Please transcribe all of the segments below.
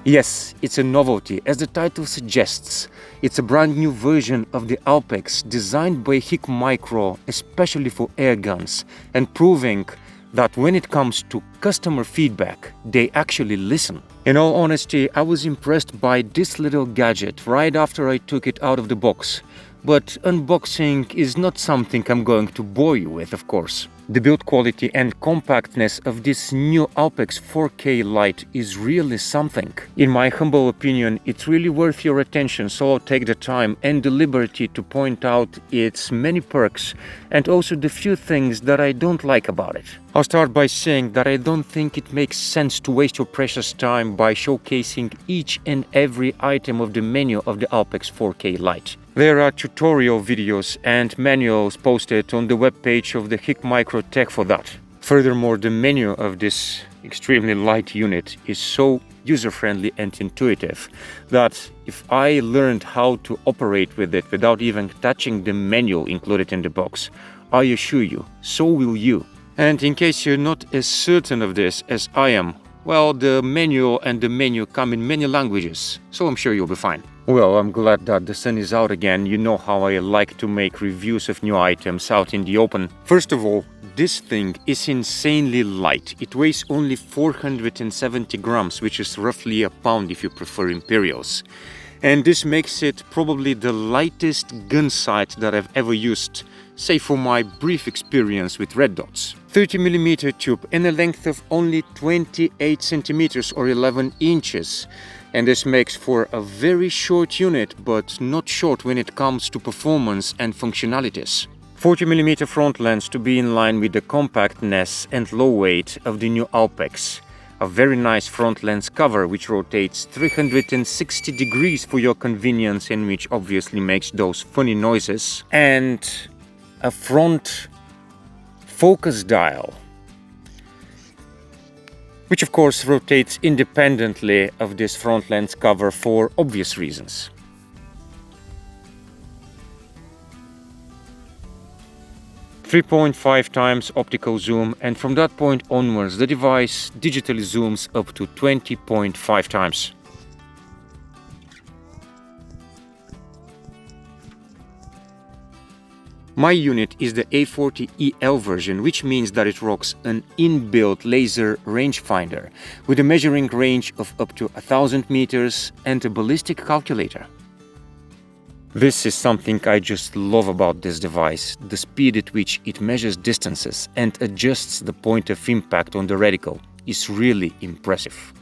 Yes, it's a novelty, as the title suggests. It's a brand new version of the Alpex, designed by HIC Micro especially for air guns, and proving that when it comes to customer feedback, they actually listen. In all honesty, I was impressed by this little gadget right after I took it out of the box. But unboxing is not something I'm going to bore you with, of course. The build quality and compactness of this new Alpex 4K Lite is really something. In my humble opinion, it's really worth your attention, so I'll take the time and the liberty to point out its many perks and also the few things that I don't like about it. I'll start by saying that I don't think it makes sense to waste your precious time by showcasing each and every item of the menu of the Alpex 4K Lite. There are tutorial videos and manuals posted on the webpage of the HIC Micro Tech for that. Furthermore, the menu of this extremely light unit is so user-friendly and intuitive that if I learned how to operate with it without even touching the manual included in the box, I assure you, so will you. And in case you're not as certain of this as I am, well, the manual and the menu come in many languages, so I'm sure you'll be fine. Well, I'm glad that the sun is out again. You know how I like to make reviews of new items out in the open. First of all, this thing is insanely light. It weighs only 470 grams, which is roughly a pound if you prefer imperials. And this makes it probably the lightest gun sight that I've ever used, save for my brief experience with red dots. 30mm tube and a length of only 28 centimeters or 11 inches. And this makes for a very short unit, but not short when it comes to performance and functionalities. 40mm front lens to be in line with the compactness and low weight of the new Alpex. A very nice front lens cover which rotates 360 degrees for your convenience and which obviously makes those funny noises. And a front focus dial, which of course rotates independently of this front lens cover for obvious reasons. .5 optical zoom, and from that point onwards the device digitally zooms up to 20.5 times. My unit is the A40EL version, which means that it rocks an inbuilt laser rangefinder with a measuring range of up to 1000 meters and a ballistic calculator. This is something I just love about this device, the speed at which it measures distances and adjusts the point of impact on the reticle is really impressive.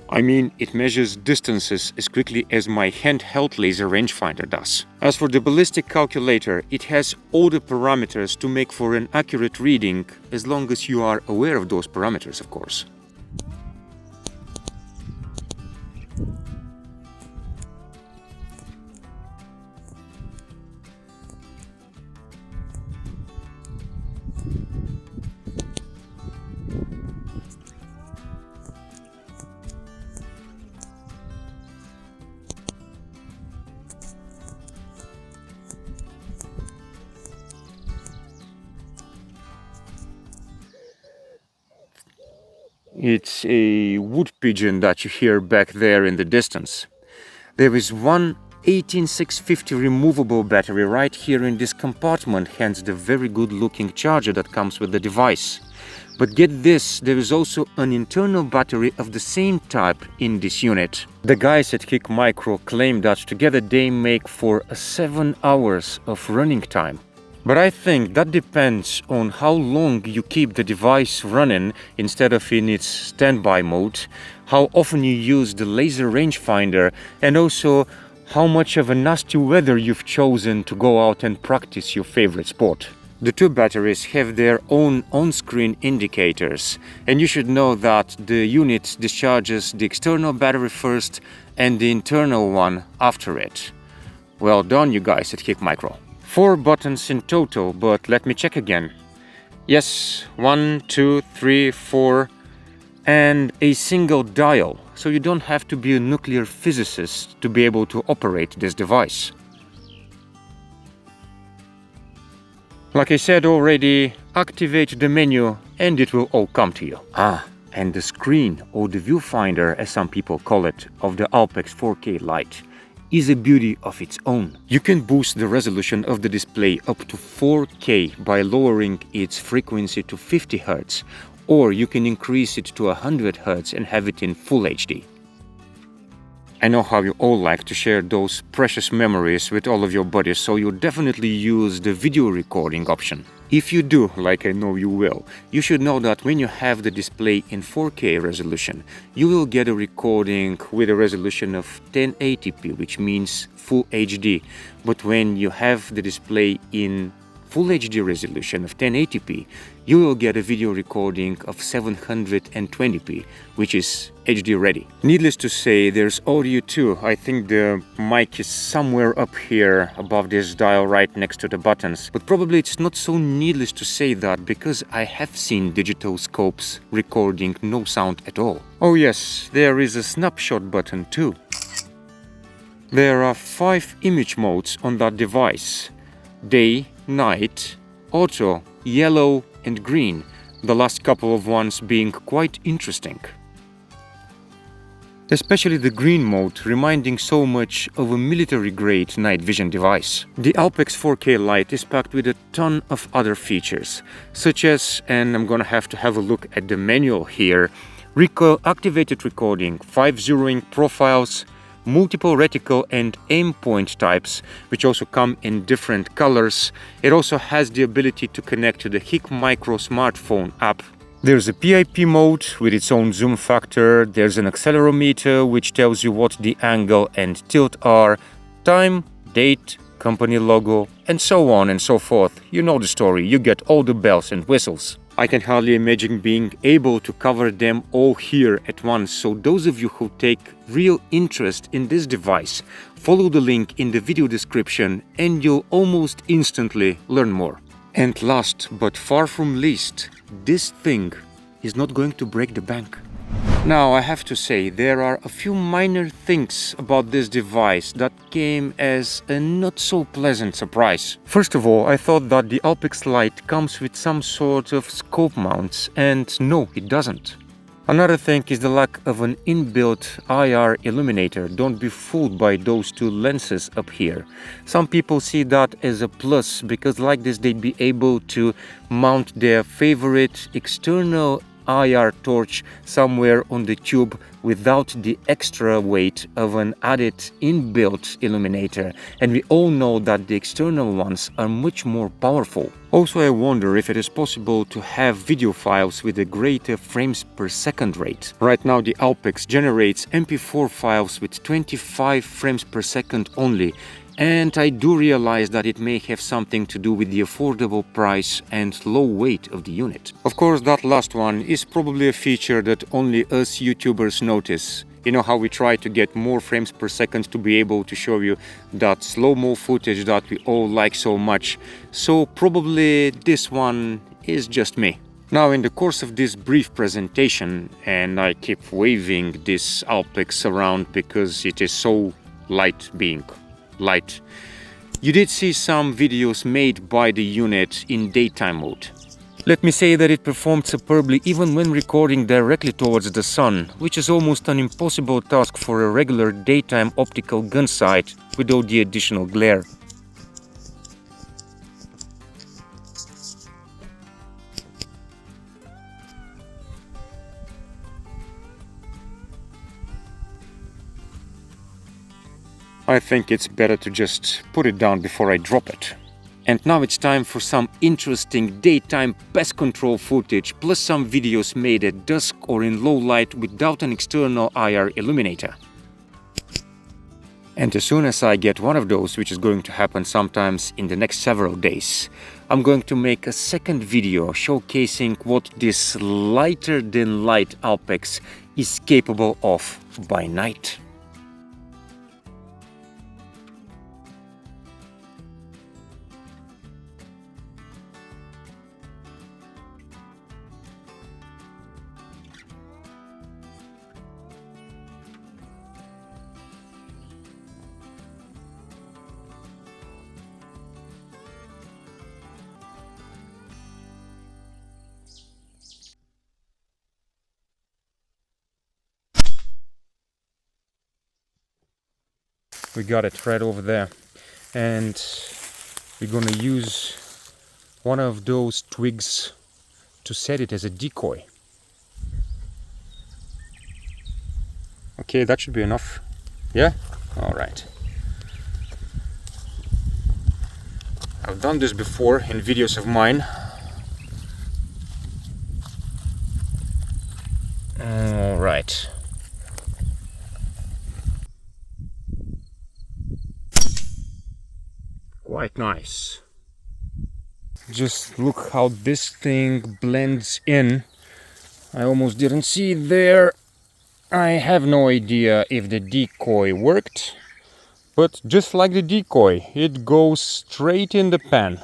I mean, it measures distances as quickly as my handheld laser rangefinder does. As for the ballistic calculator, it has all the parameters to make for an accurate reading, as long as you are aware of those parameters, of course. It's a wood pigeon that you hear back there in the distance. There is one 18650 removable battery right here in this compartment, hence the very good looking charger that comes with the device. But get this, there is also an internal battery of the same type in this unit. The guys at HIC Micro claim that together they make for 7 hours of running time. But I think that depends on how long you keep the device running instead of in its standby mode, how often you use the laser rangefinder, and also how much of a nasty weather you've chosen to go out and practice your favorite sport. The two batteries have their own on-screen indicators, and you should know that the unit discharges the external battery first and the internal one after it. Well done, you guys at Hick Micro. 4 buttons in total, but let me check again. Yes, 1, 2, 3, 4, and a single dial, so you don't have to be a nuclear physicist to be able to operate this device. Like I said already, activate the menu and it will all come to you. And the screen, or the viewfinder as some people call it, of the Alpex 4K Lite is a beauty of its own. You can boost the resolution of the display up to 4K by lowering its frequency to 50 Hz, or you can increase it to 100 Hz and have it in Full HD. I know how you all like to share those precious memories with all of your buddies, so you'll definitely use the video recording option. If you do, like I know you will, you should know that when you have the display in 4K resolution, you will get a recording with a resolution of 1080p, which means Full HD. But when you have the display in Full HD resolution of 1080p, you will get a video recording of 720p, which is HD ready. Needless to say, there's audio too. I think the mic is somewhere up here above this dial right next to the buttons. But probably it's not so needless to say that, because I have seen digital scopes recording no sound at all. Oh yes, there is a snapshot button too. There are 5 image modes on that device: day, night, auto, yellow and green, the last couple of ones being quite interesting. Especially the green mode, reminding so much of a military-grade night vision device. The Alpex 4K Lite is packed with a ton of other features, such as, and I'm gonna have to have a look at the manual here, recoil-activated recording, 5 zeroing profiles, multiple reticle and aim point types, which also come in different colors. It also has the ability to connect to the Hick Micro smartphone app. There's a PIP mode with its own zoom factor, there's an accelerometer which tells you what the angle and tilt are, time, date, company logo, and so on and so forth. You know the story, you get all the bells and whistles. I can hardly imagine being able to cover them all here at once, so those of you who take real interest in this device, follow the link in the video description and you'll almost instantly learn more. And last but far from least, this thing is not going to break the bank. Now, I have to say, there are a few minor things about this device that came as a not so pleasant surprise. First of all, I thought that the Alpex Lite comes with some sort of scope mounts, and no, it doesn't. Another thing is the lack of an inbuilt IR illuminator. Don't be fooled by those 2 lenses up here. Some people see that as a plus, because like this they'd be able to mount their favorite external IR torch somewhere on the tube without the extra weight of an added inbuilt illuminator, and we all know that the external ones are much more powerful. Also, I wonder if it is possible to have video files with a greater frames per second rate. Right now the Alpex generates MP4 files with 25 frames per second only, and I do realize that it may have something to do with the affordable price and low weight of the unit. Of course, that last one is probably a feature that only us YouTubers notice. You know how we try to get more frames per second to be able to show you that slow-mo footage that we all like so much. So probably this one is just me. Now, in the course of this brief presentation, and I keep waving this Alpex around because it is so light being light, you did see some videos made by the unit in daytime mode. Let me say that it performed superbly even when recording directly towards the sun, which is almost an impossible task for a regular daytime optical gun sight without the additional glare. I think it's better to just put it down before I drop it. And now it's time for some interesting daytime pest control footage, plus some videos made at dusk or in low light without an external IR illuminator. And as soon as I get one of those, which is going to happen sometimes in the next several days, I'm going to make a second video showcasing what this lighter than light Alpex is capable of by night. We got it right over there. And we're gonna use one of those twigs to set it as a decoy. Okay, that should be enough. Yeah? Alright. I've done this before in videos of mine. Alright. Quite nice. Just look how this thing blends in. I almost didn't see it there. I have no idea if the decoy worked, but just like the decoy, it goes straight in the pan.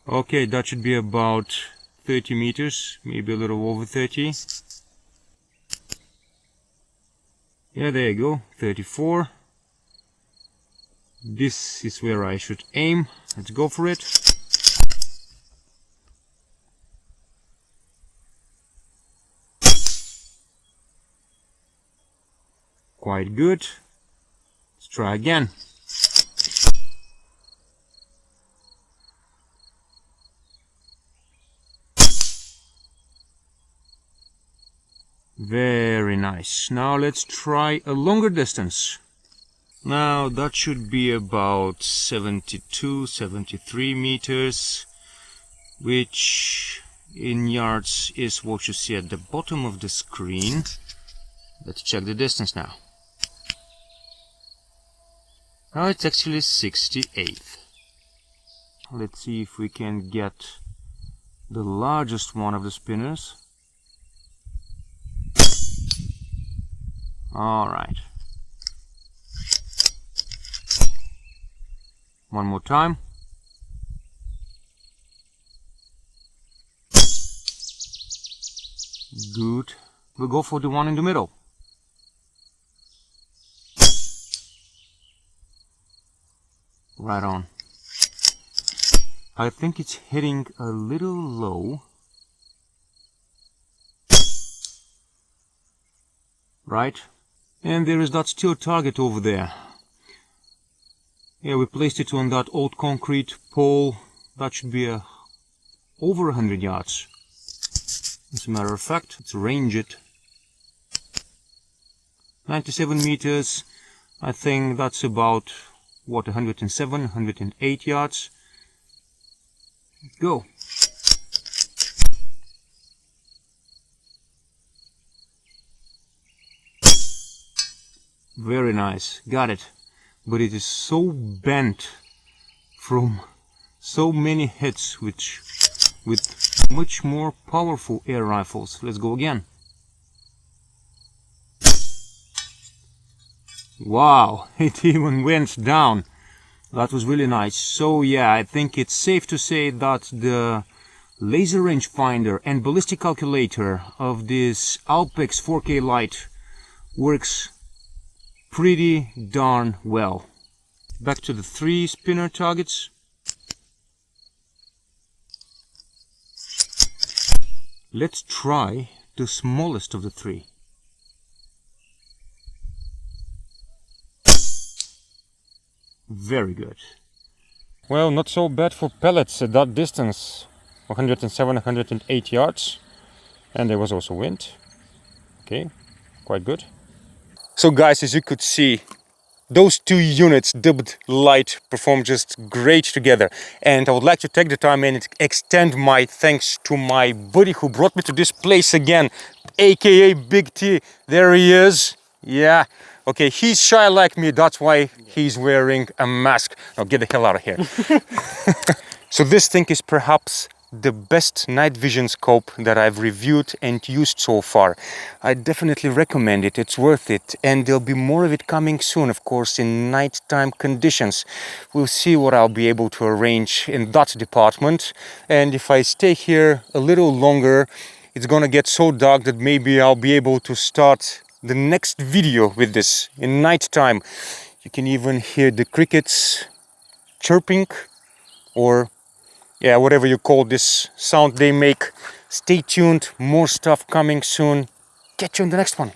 Okay, that should be about 30 meters, maybe a little over 30. Yeah, there you go, 34. This is where I should aim. Let's go for it. Quite good. Let's try again. Very nice. Now let's try a longer distance. Now that should be about 72, 73 meters, which in yards is what you see at the bottom of the screen. Let's check the distance now. Now it's actually 68. Let's see if we can get the largest one of the spinners. Alright. One more time. Good. We'll go for the one in the middle. Right on. I think it's hitting a little low. Right? And there is that steel target over there. Yeah, we placed it on that old concrete pole. That should be over 100 yards. As a matter of fact, let's range it. 97 meters. I think that's about, what, 107, 108 yards. Go. Very nice, got it. But it is so bent from so many hits with much more powerful air rifles. Let's go again. Wow, it even went down. That was really nice. So yeah, I think it's safe to say that the laser rangefinder and ballistic calculator of this Alpex 4K Lite works pretty darn well. Back to the 3 spinner targets. Let's try the smallest of the 3. Very good. Well, not so bad for pellets at that distance. 107, 108 yards. And there was also wind. Okay, quite good. So guys, as you could see, those 2 units, dubbed Lite, performed just great together. And I would like to take the time and extend my thanks to my buddy who brought me to this place again, aka Big T. There he is. Yeah. Okay, he's shy like me, that's why he's wearing a mask. Now get the hell out of here. So this thing is perhaps the best night vision scope that I've reviewed and used so far. I definitely recommend it, it's worth it, and there'll be more of it coming soon, of course, in nighttime conditions. We'll see what I'll be able to arrange in that department, and if I stay here a little longer, it's gonna get so dark that maybe I'll be able to start the next video with this in nighttime. You can even hear the crickets chirping, or yeah, whatever you call this sound they make. Stay tuned, more stuff coming soon. Catch you in the next one.